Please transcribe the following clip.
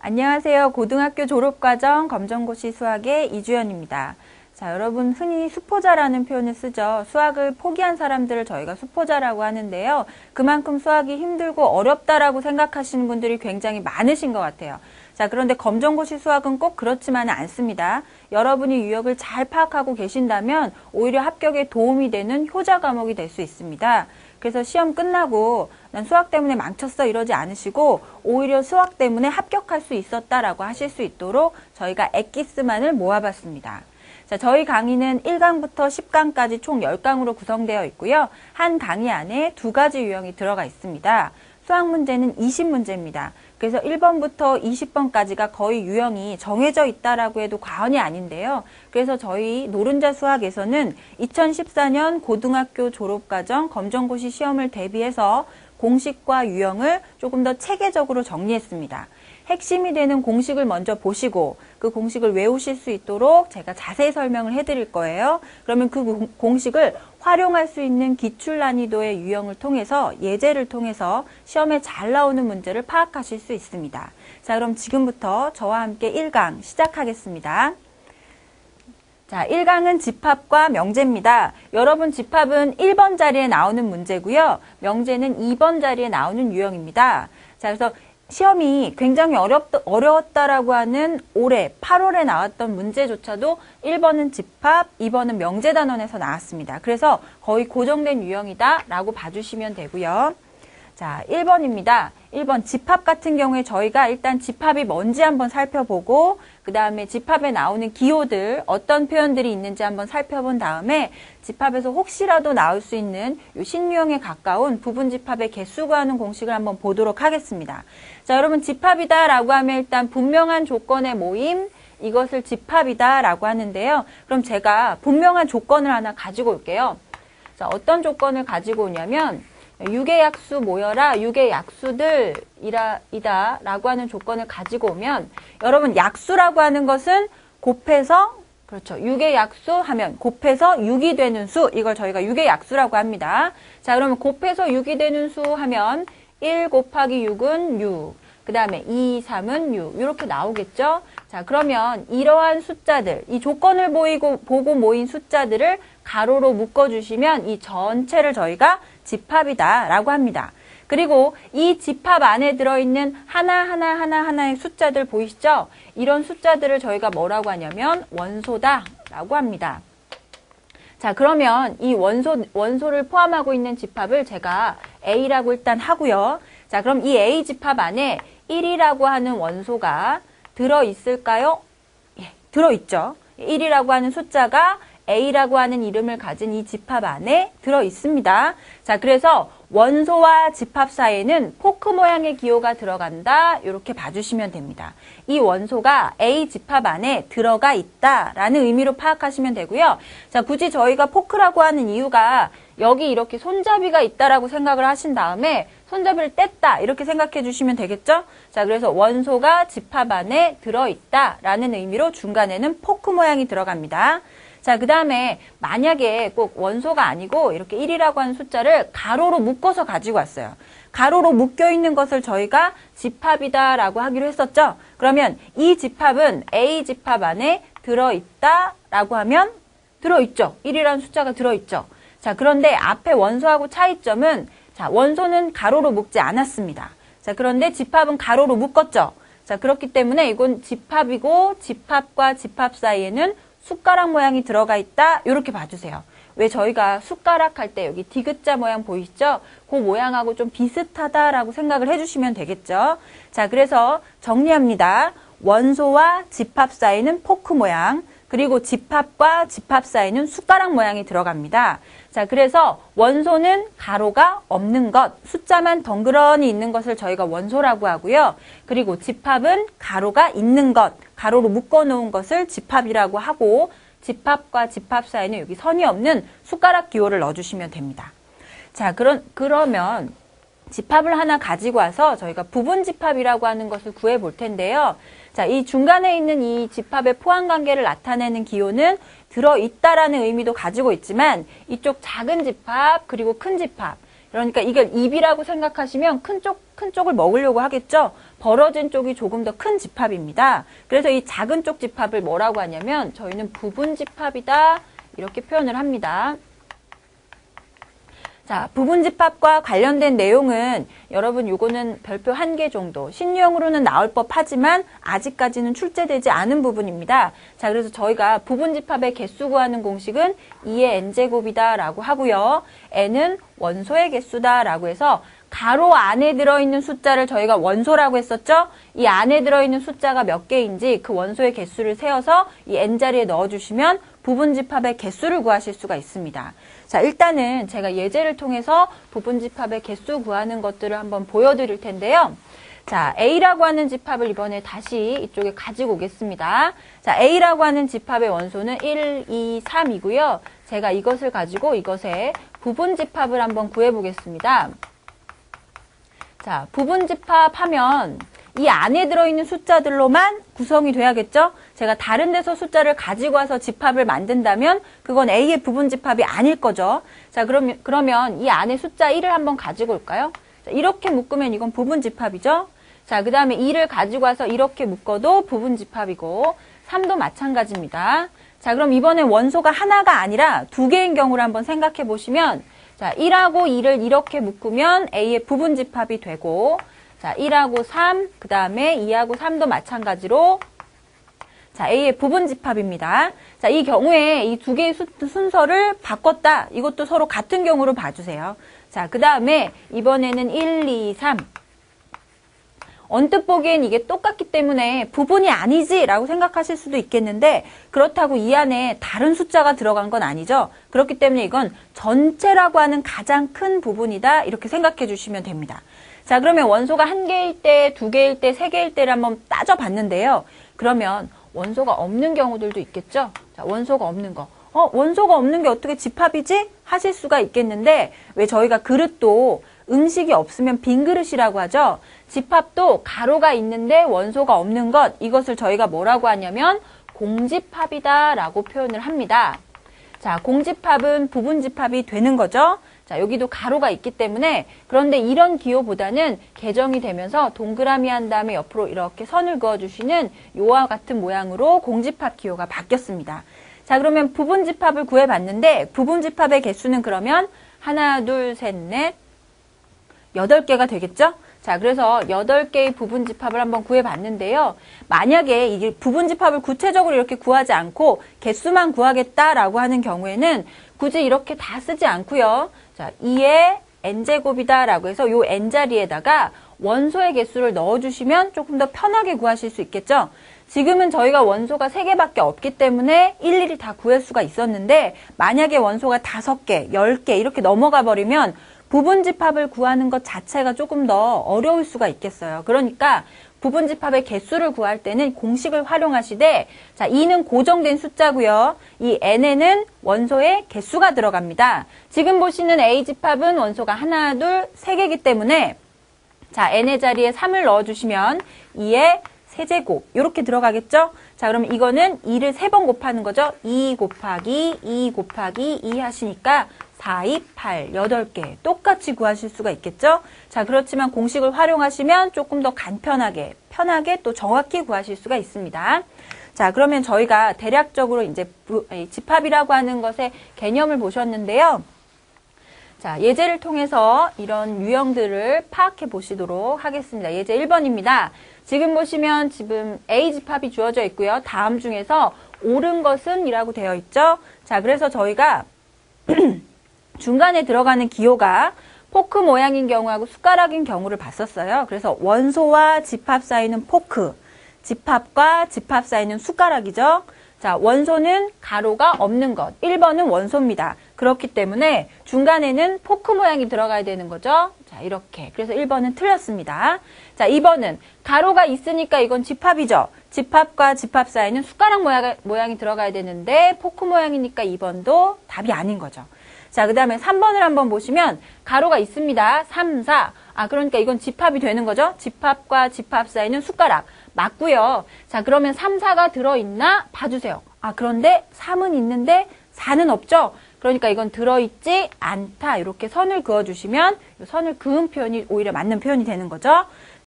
안녕하세요. 고등학교 졸업과정 검정고시 수학의 이주연입니다. 자, 여러분 흔히 수포자라는 표현을 쓰죠. 수학을 포기한 사람들을 저희가 수포자라고 하는데요. 그만큼 수학이 힘들고 어렵다라고 생각하시는 분들이 굉장히 많으신 것 같아요. 자, 그런데 검정고시 수학은 꼭 그렇지만은 않습니다. 여러분이 유형을 잘 파악하고 계신다면 오히려 합격에 도움이 되는 효자 과목이 될 수 있습니다. 그래서 시험 끝나고 난 수학 때문에 망쳤어 이러지 않으시고 오히려 수학 때문에 합격할 수 있었다라고 하실 수 있도록 저희가 엑기스만을 모아봤습니다. 자, 저희 강의는 1강부터 10강까지 총 10강으로 구성되어 있고요. 한 강의 안에 2가지 유형이 들어가 있습니다. 수학 문제는 20문제입니다. 그래서 1번부터 20번까지가 거의 유형이 정해져 있다라고 해도 과언이 아닌데요. 그래서 저희 노른자 수학에서는 2014년 고등학교 졸업과정 검정고시 시험을 대비해서 공식과 유형을 조금 더 체계적으로 정리했습니다. 핵심이 되는 공식을 먼저 보시고 그 공식을 외우실 수 있도록 제가 자세히 설명을 해드릴 거예요. 그러면 그 공식을 활용할 수 있는 기출 난이도의 유형을 통해서 예제를 통해서 시험에 잘 나오는 문제를 파악하실 수 있습니다. 자, 그럼 지금부터 저와 함께 1강 시작하겠습니다. 자, 1강은 집합과 명제입니다. 여러분 집합은 1번 자리에 나오는 문제고요. 명제는 2번 자리에 나오는 유형입니다. 자, 그래서 시험이 굉장히 어려웠다라고 하는 올해 8월에 나왔던 문제조차도 1번은 집합, 2번은 명제단원에서 나왔습니다. 그래서 거의 고정된 유형이다라고 봐주시면 되고요. 자, 1번입니다. 1번 집합 같은 경우에 저희가 일단 집합이 뭔지 한번 살펴보고 그 다음에 집합에 나오는 기호들 어떤 표현들이 있는지 한번 살펴본 다음에 집합에서 혹시라도 나올 수 있는 이 신유형에 가까운 부분집합의 개수 구하는 공식을 한번 보도록 하겠습니다. 자, 여러분 집합이다 라고 하면 일단 분명한 조건의 모임 이것을 집합이다 라고 하는데요. 그럼 제가 분명한 조건을 하나 가지고 올게요. 자, 어떤 조건을 가지고 오냐면 6의 약수 모여라 6의 약수들이다 라고 하는 조건을 가지고 오면 여러분 약수라고 하는 것은 곱해서 그렇죠. 6의 약수 하면 곱해서 6이 되는 수 이걸 저희가 6의 약수라고 합니다. 자, 그러면 곱해서 6이 되는 수 하면 1 곱하기 6은 6 그 다음에 2, 3은 6 이렇게 나오겠죠. 자, 그러면 이러한 숫자들 이 조건을 보고 모인 숫자들을 가로로 묶어주시면 이 전체를 저희가 집합이다 라고 합니다. 그리고 이 집합 안에 들어있는 하나의 숫자들 보이시죠? 이런 숫자들을 저희가 뭐라고 하냐면 원소다 라고 합니다. 자, 그러면 이 원소를 포함하고 있는 집합을 제가 A라고 일단 하고요. 자, 그럼 이 A 집합 안에 1이라고 하는 원소가 들어있을까요? 예, 들어있죠. 1이라고 하는 숫자가 A라고 하는 이름을 가진 이 집합 안에 들어있습니다. 자, 그래서 원소와 집합 사이에는 포크 모양의 기호가 들어간다. 이렇게 봐주시면 됩니다. 이 원소가 A 집합 안에 들어가 있다라는 의미로 파악하시면 되고요. 자, 굳이 저희가 포크라고 하는 이유가 여기 이렇게 손잡이가 있다라고 생각을 하신 다음에 손잡이를 뗐다 이렇게 생각해 주시면 되겠죠? 자, 그래서 원소가 집합 안에 들어있다라는 의미로 중간에는 포크 모양이 들어갑니다. 자, 그 다음에 만약에 꼭 원소가 아니고 이렇게 1이라고 하는 숫자를 가로로 묶어서 가지고 왔어요. 가로로 묶여 있는 것을 저희가 집합이다 라고 하기로 했었죠. 그러면 이 집합은 A 집합 안에 들어있다 라고 하면 들어있죠. 1이라는 숫자가 들어있죠. 자, 그런데 앞에 원소하고 차이점은 자, 원소는 가로로 묶지 않았습니다. 자, 그런데 집합은 가로로 묶었죠. 자, 그렇기 때문에 이건 집합이고 집합과 집합 사이에는 숟가락 모양이 들어가 있다. 이렇게 봐주세요. 왜 저희가 숟가락 할 때 여기 디귿자 모양 보이시죠? 그 모양하고 좀 비슷하다라고 생각을 해주시면 되겠죠. 자, 그래서 정리합니다. 원소와 집합 사이는 포크 모양, 그리고 집합과 집합 사이는 숟가락 모양이 들어갑니다. 자, 그래서 원소는 가로가 없는 것, 숫자만 덩그러니 있는 것을 저희가 원소라고 하고요. 그리고 집합은 가로가 있는 것, 가로로 묶어놓은 것을 집합이라고 하고 집합과 집합 사이는 여기 선이 없는 숟가락 기호를 넣어주시면 됩니다. 자, 그러면 집합을 하나 가지고 와서 저희가 부분집합이라고 하는 것을 구해 볼 텐데요. 자, 이 중간에 있는 이 집합의 포함관계를 나타내는 기호는 들어있다라는 의미도 가지고 있지만 이쪽 작은 집합 그리고 큰 집합 그러니까 이걸 입이라고 생각하시면 큰 쪽을 먹으려고 하겠죠? 벌어진 쪽이 조금 더 큰 집합입니다. 그래서 이 작은 쪽 집합을 뭐라고 하냐면 저희는 부분집합이다. 이렇게 표현을 합니다. 자, 부분집합과 관련된 내용은 여러분 요거는 별표 1개 정도 신유형으로는 나올 법하지만 아직까지는 출제되지 않은 부분입니다. 자, 그래서 저희가 부분집합의 개수 구하는 공식은 2의 n제곱이다 라고 하고요. n은 원소의 개수다 라고 해서 가로 안에 들어있는 숫자를 저희가 원소라고 했었죠? 이 안에 들어있는 숫자가 몇 개인지 그 원소의 개수를 세어서 이 n자리에 넣어주시면 부분집합의 개수를 구하실 수가 있습니다. 자, 일단은 제가 예제를 통해서 부분집합의 개수 구하는 것들을 한번 보여드릴 텐데요. 자, A라고 하는 집합을 이번에 다시 이쪽에 가지고 오겠습니다. 자, A라고 하는 집합의 원소는 1, 2, 3이고요. 제가 이것을 가지고 이것의 부분집합을 한번 구해보겠습니다. 자, 부분집합하면 이 안에 들어있는 숫자들로만 구성이 돼야겠죠? 제가 다른 데서 숫자를 가지고 와서 집합을 만든다면 그건 A의 부분집합이 아닐 거죠. 자, 그러면 이 안에 숫자 1을 한번 가지고 올까요? 자, 이렇게 묶으면 이건 부분집합이죠? 자, 그 다음에 2를 가지고 와서 이렇게 묶어도 부분집합이고 3도 마찬가지입니다. 자, 그럼 이번에 원소가 하나가 아니라 2개인 경우를 한번 생각해 보시면 자, 1하고 2를 이렇게 묶으면 A의 부분집합이 되고 자, 1하고 3, 그 다음에 2하고 3도 마찬가지로 자, A의 부분집합입니다. 자, 이 경우에 이 2개의 순서를 바꿨다. 이것도 서로 같은 경우로 봐주세요. 자, 그 다음에 이번에는 1, 2, 3. 언뜻 보기엔 이게 똑같기 때문에 부분이 아니지 라고 생각하실 수도 있겠는데 그렇다고 이 안에 다른 숫자가 들어간 건 아니죠. 그렇기 때문에 이건 전체라고 하는 가장 큰 부분이다. 이렇게 생각해 주시면 됩니다. 자, 그러면 원소가 1개일 때, 2개일 때, 3개일 때를 한번 따져봤는데요. 그러면 원소가 없는 경우들도 있겠죠? 자, 원소가 없는 거. 원소가 없는 게 어떻게 집합이지? 하실 수가 있겠는데 왜 저희가 그릇도 음식이 없으면 빈 그릇이라고 하죠? 집합도 가로가 있는데 원소가 없는 것, 이것을 저희가 뭐라고 하냐면 공집합이다 라고 표현을 합니다. 자, 공집합은 부분집합이 되는 거죠? 자, 여기도 가로가 있기 때문에 그런데 이런 기호보다는 개정이 되면서 동그라미 한 다음에 옆으로 이렇게 선을 그어주시는 요와 같은 모양으로 공집합 기호가 바뀌었습니다. 자, 그러면 부분집합을 구해봤는데 부분집합의 개수는 그러면 하나, 둘, 셋, 넷, 8개가 되겠죠? 자, 그래서 8개의 부분집합을 한번 구해봤는데요. 만약에 이게 부분집합을 구체적으로 이렇게 구하지 않고 개수만 구하겠다라고 하는 경우에는 굳이 이렇게 다 쓰지 않고요. 자, 2의 n제곱이다 라고 해서 요 n자리에다가 원소의 개수를 넣어주시면 조금 더 편하게 구하실 수 있겠죠? 지금은 저희가 원소가 3개밖에 없기 때문에 일일이 다 구할 수가 있었는데 만약에 원소가 5개, 10개 이렇게 넘어가 버리면 부분집합을 구하는 것 자체가 조금 더 어려울 수가 있겠어요. 그러니까 부분집합의 개수를 구할 때는 공식을 활용하시되 자, 2는 고정된 숫자고요. 이 n에는 원소의 개수가 들어갑니다. 지금 보시는 A집합은 원소가 하나, 둘, 3개이기 때문에 자, n의 자리에 3을 넣어주시면 2의 세제곱 이렇게 들어가겠죠? 자, 그럼 이거는 2를 3번 곱하는 거죠. 2 곱하기 2 곱하기 2 하시니까 4, 2, 8, 8개 똑같이 구하실 수가 있겠죠? 자, 그렇지만 공식을 활용하시면 조금 더 간편하게, 편하게 또 정확히 구하실 수가 있습니다. 자, 그러면 저희가 대략적으로 이제 집합이라고 하는 것의 개념을 보셨는데요. 자, 예제를 통해서 이런 유형들을 파악해 보시도록 하겠습니다. 예제 1번입니다. 지금 보시면 지금 A집합이 주어져 있고요. 다음 중에서 옳은 것은 이라고 되어 있죠. 자, 그래서 저희가 중간에 들어가는 기호가 포크 모양인 경우하고 숟가락인 경우를 봤었어요. 그래서 원소와 집합 사이는 포크, 집합과 집합 사이는 숟가락이죠. 자, 원소는 가로가 없는 것. 1번은 원소입니다. 그렇기 때문에 중간에는 포크 모양이 들어가야 되는 거죠. 자, 이렇게. 그래서 1번은 틀렸습니다. 자, 2번은 가로가 있으니까 이건 집합이죠. 집합과 집합 사이는 숟가락 모양이 들어가야 되는데 포크 모양이니까 2번도 답이 아닌 거죠. 자, 그 다음에 3번을 한번 보시면 가로가 있습니다. 3, 4. 아, 그러니까 이건 집합이 되는 거죠. 집합과 집합 사이는 숟가락. 맞고요. 자, 그러면 3, 4가 들어있나? 봐주세요. 아, 그런데 3은 있는데 4는 없죠. 그러니까 이건 들어있지 않다. 이렇게 선을 그어주시면 이 선을 그은 표현이 오히려 맞는 표현이 되는 거죠.